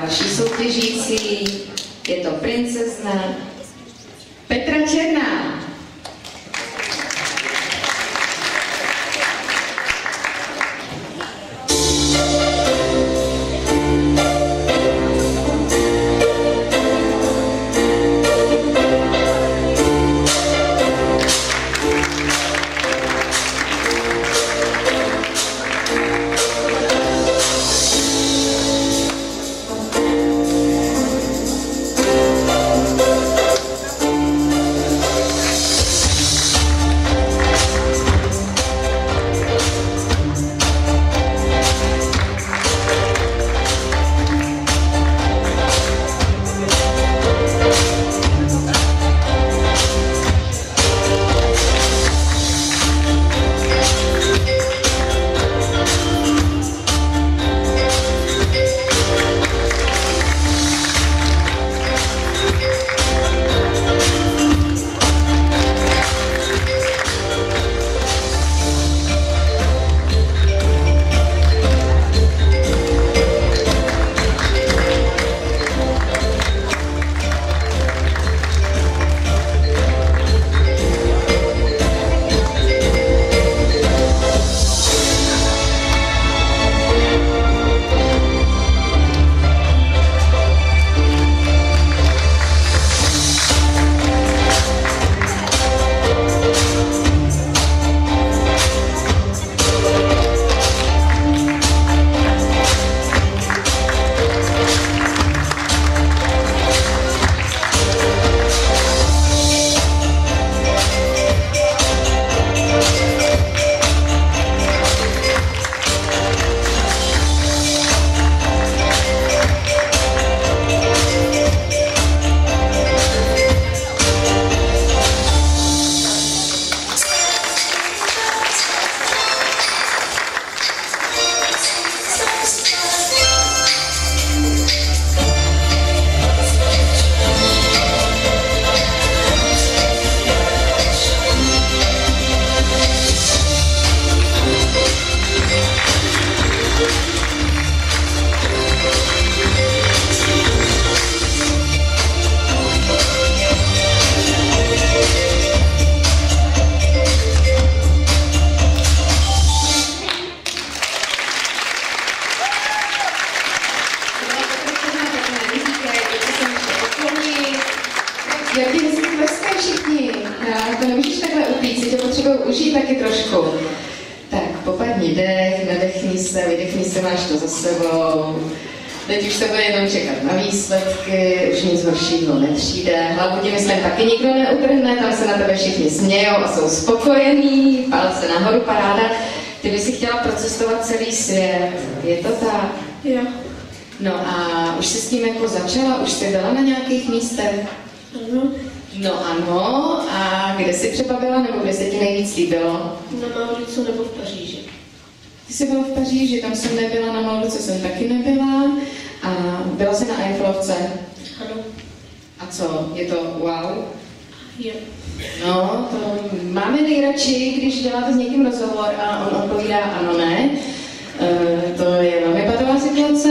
Další soutěžící je to princezna Petra Černá. Jak ti hezky tleskají všichni. To nemůžeš takhle upít, si tě potřebuji užít taky trošku. Tak, popadni dech, nadechni se, vydechni se, máš to za sebou. Teď už se bude jenom čekat na výsledky, už nic horšího nepřijde. Hlavu ti myslím taky nikdo neutrhne, tam se na tebe všichni smějou a jsou spokojení, palce nahoru, paráda. Ty bys si chtěla procestovat celý svět, je to tak? Jo. No a už jsi s tím jako začala, už jsi byla na nějakých místech? Ano. No ano, a kde jsi třeba byla, nebo kde se ti nejvíc líbilo? Na Mauricu nebo v Paříži. Ty jsi byla v Paříži, tam jsem nebyla, na Mauricu jsem taky nebyla. A byla jsi na Eiffelovce? Ano. A co, je to wow? Jo. No, to máme nejradši, když děláte s někým rozhovor a on odpovídá ano, ne. To je velmi patová situace.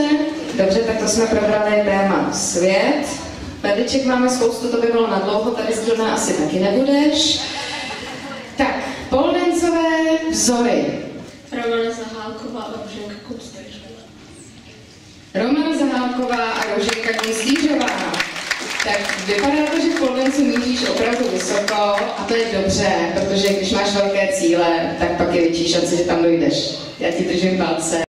Dobře, tak to jsme probrali téma svět. Perliček máme spoustu, to by bylo na dlouho, tady zrovna asi taky nebudeš. Tak, poledancové vzory. Romana Zahálková a Roženka Kunstýřová. Romana Zahálková a Roženka Kunstýřová. Tak vypadá to, že v poledancu míříš opravdu vysoko a to je dobře, protože když máš velké cíle, tak pak je větší šance, že tam dojdeš. Já ti držím palce.